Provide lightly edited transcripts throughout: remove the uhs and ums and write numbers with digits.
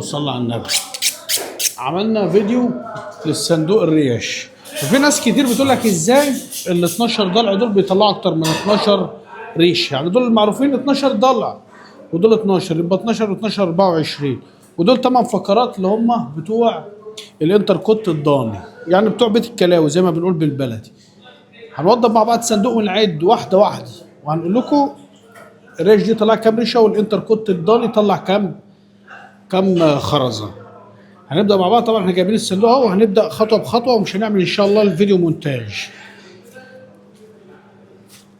صلى على النبي. عملنا فيديو للصندوق الريش، وفي ناس كتير بتقول لك ازاي ال 12 ضلع دول بيطلعوا اكتر من 12 ريش. يعني دول المعروفين 12 ضلع، ودول 12، يبقى 12 و12 24، ودول 8 فقرات اللي هم بتوع الانتر كوت الضاني، يعني بتوع بيت الكلاوي زي ما بنقول بالبلدي. هنوضب مع بعض صندوق ونعد واحده واحده، وهنقول لكم الريش دي طلع كام ريشه، والانتر كوت الضاني طلع كام خرزه. هنبدا مع بعض. طبعا احنا جايبين الصندوق اهو، وهنبدا خطوه بخطوه، ومش هنعمل ان شاء الله الفيديو مونتاج.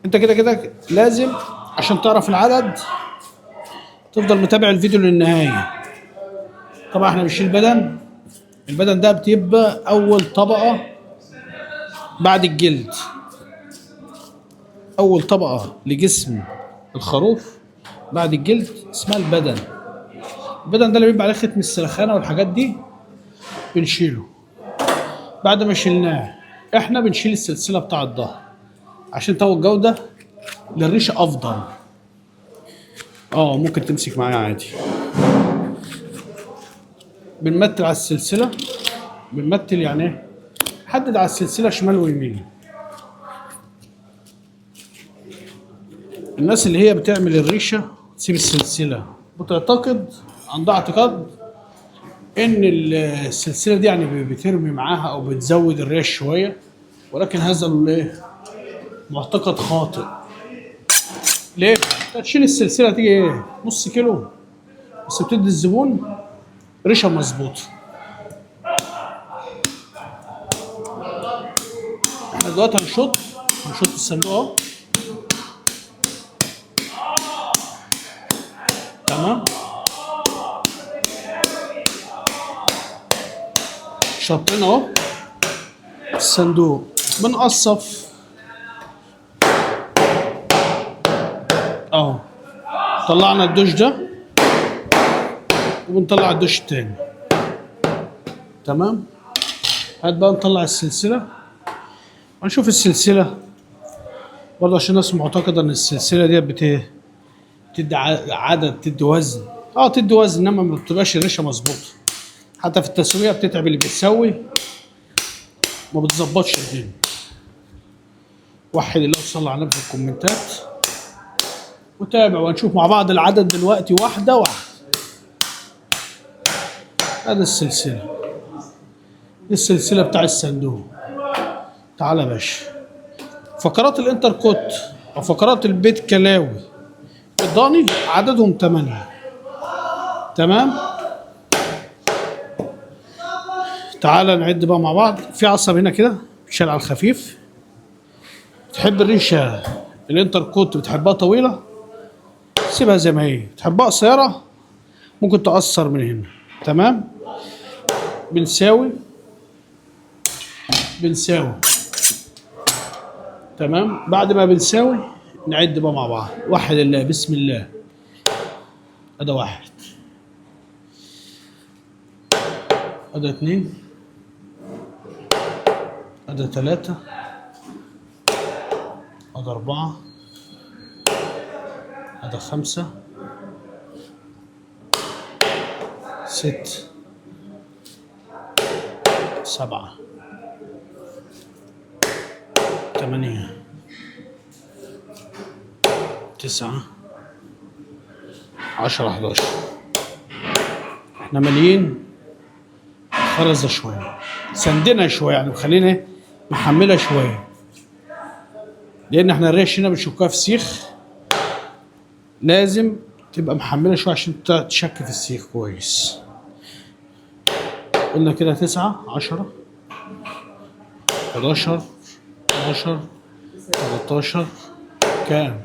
انت كده لازم عشان تعرف العدد تفضل متابع الفيديو للنهايه. طبعا احنا بنشيل البدن ده بتبقى اول طبقه بعد الجلد، اول طبقه لجسم الخروف بعد الجلد اسمها البدن ده اللي بيبقى عليه ختم السلخانه والحاجات دي بنشيله. بعد ما شلناه احنا بنشيل السلسله بتاع الظهر عشان تو الجوده للريش افضل. ممكن تمسك معايا عادي. بنمتل على السلسله، بنمتل يعني ايه؟ حدد على السلسله شمال ويمين. الناس اللي هي بتعمل الريشه تسيب السلسله بتعتقد، عندها اعتقاد ان السلسله دي يعني بترمي معاها او بتزود الريش شويه، ولكن هذا معتقد خاطئ. ليه؟ تشيل السلسله تيجي ايه؟ نص كيلو بس بتدي الزبون ريشه مظبوطه. احنا دلوقتي هنشط الصندوق اهو. تمام، شطينا اهو الصندوق. بنقصف اهو، طلعنا الدش ده وبنطلع الدش التاني. تمام، هات بقى نطلع السلسله ونشوف السلسله برضه، عشان الناس معتقده ان السلسله ديت بتدي عدد، تدي وزن. تدي وزن، انما ما بتبقاش الريشه مظبوطه. حتى في التسويه بتتعب اللي بتسوي، ما بتظبطش الدنيا. وحد الله وصلى على النبي في الكومنتات وتابع، ونشوف مع بعض العدد دلوقتي واحده واحده. هذا السلسله بتاع الصندوق. تعالى يا باشا. فقرات الانتر كوت او فقرات البيت كلاوي الضاني عددهم 8. تمام، تعالى نعد بقى مع بعض. في عصب هنا كده بتشال على الخفيف. تحب الريشه الانتر كوت بتحبها طويله، سيبها زي ما هي. تحبها قصيره ممكن تقصر من هنا. تمام، بنساوي. تمام، بعد ما بنساوي نعد بقى مع بعض. وحد الله، بسم الله. هذا 1، هذا 2، هذا 3، هذا 4، هذا 5، 6، 7، 8، 9، 10، 11. احنا ماليين خرزه شويه، سندنا شويه، يعني مخلينا محمله شويه، لان احنا الريش هنا بنشكها في سيخ، لازم تبقى محمله شويه عشان تشك في السيخ كويس. قلنا كده 9، 10، 11، 12، 13. كام؟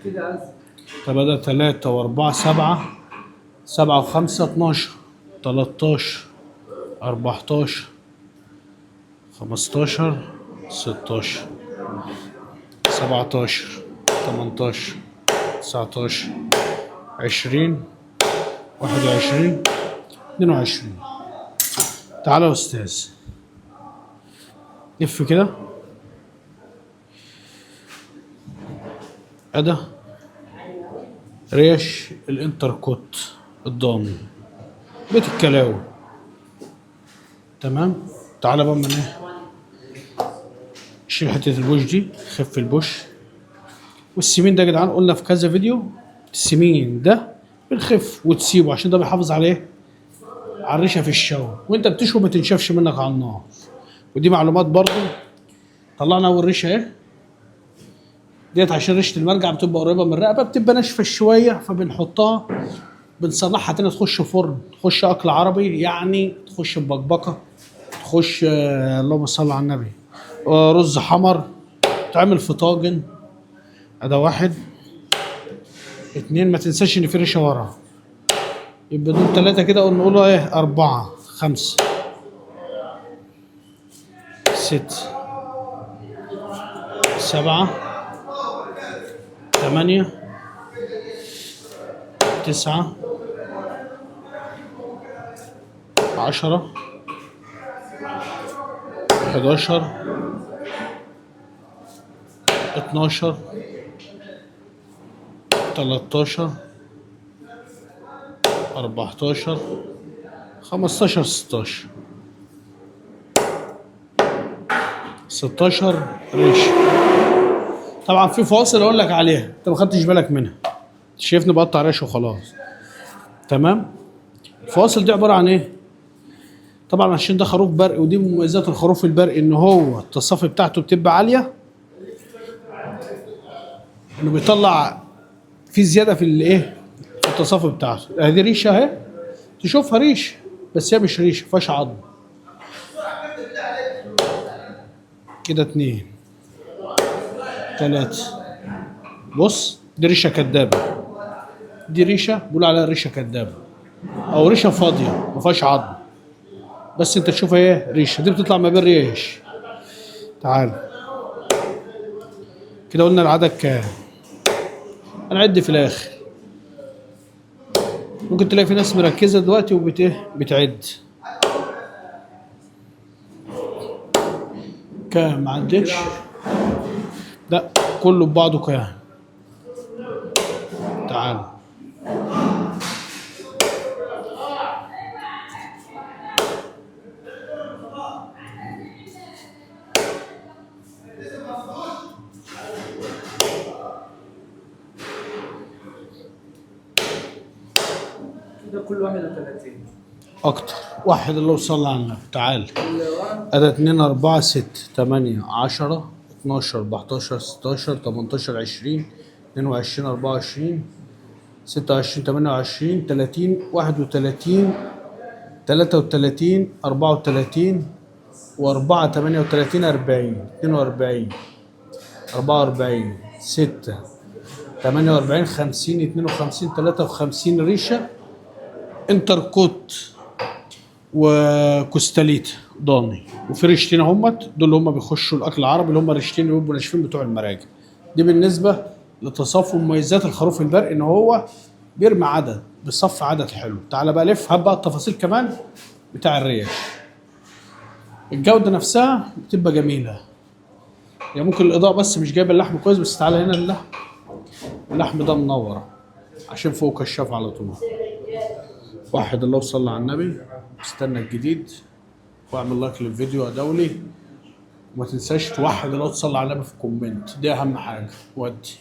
طب ده 3 و4 7، 7 و5 12، 13، 14، 15، 16، 17، 18، 19، 20، 21، 22. تعالى يا استاذ لف كده. ريش الانتر كوت الضامن بيت الكلاوي. تمام. تعالى بقى من ايه، شيل حته البوش دي، خف البوش. والسمين ده يا جدعان قلنا في كذا فيديو، السمين ده بنخف وتسيبه عشان ده بيحافظ عليه على الريشه في الشوي، وانت بتشوي ما تنشفش منك على النار. ودي معلومات برضو. طلعنا اول ريشه اهي ديت، عشان ريشه المرجع بتبقى قريبه من الرقبه، بتبقى ناشفه شويه، فبنحطها بنصلحها تاني، تخش فرن، تخش اكل عربي يعني، تخش ببكبكه، تخش اللهم صل على النبي، رز حمر، تعمل في طاجن. ده واحد. اتنين، ما تنساش ان في ريشه ورا، يبقى دول تلاتة كده، ونقول ايه، أربعة، خمسة، ستة، سبعة، ثمانية، تسعة، 10، 11، 12، 13، 14، 15، 16، 16 ريش. طبعا في فواصل اقول لك عليها انت ما خدتش بالك منها، شايفني بقطع ريش وخلاص. تمام. الفواصل دي عباره عن ايه؟ طبعا عشان ده خروف برقي، ودي من مميزات الخروف البرقي ان هو التصافي بتاعته بتبقى عاليه، انه بيطلع في زياده في الايه، في التصافي بتاعته. ادي ريشه اهي، تشوفها ريش بس هي مش ريشه، فيهاش عظم. كده اتنين، تلاته. بص دي ريشه كدابه، دي ريشه بيقولوا عليها ريشه كدابه، او ريشه فاضيه ما فيهاش عظم، بس انت تشوفها ايه، ريشه. دي بتطلع ما بين ريش. تعال كده قلنا العدد كام، هنعد في الاخر. ممكن تلاقي في ناس مركزه دلوقتي بتعد كام، ما عدتش، لا كله ببعضه كام. تعال ده كل واحد 30 اكتر. واحد اللي وصل على النبي. تعال ادي 2، 4، 6، 8، 10، 12، 14، 16، 18، 20، 22، 24، 26، 28، 30، 31، 33، 34، و4، 38، 40، 42، 44، 6، 48، 50، 52، 53 ريشه انتركوت وكوستاليتا ضاني. وفي ريشتين همت، دول اللي هم بيخشوا الاكل العربي، اللي هم الريشتين اللي بيبقوا ناشفين بتوع المراجع. دي بالنسبه لتصفي مميزات الخروف البرقي، ان هو بيرمي عدد، بيصفي عدد حلو. تعالى بقى لف، هات بقى التفاصيل كمان بتاع الريش. الجوده نفسها بتبقى جميله، يعني ممكن الاضاءه بس مش جايبه اللحم كويس، بس تعالى هنا اللحم ده منور عشان فوق كشاف على طول. واحد الله وصلى على النبي. استنى الجديد، واعمل لايك للفيديو يا دولي، وما تنساش توحد الله وتصلي على النبي في كومنت، دي اهم حاجه. ودي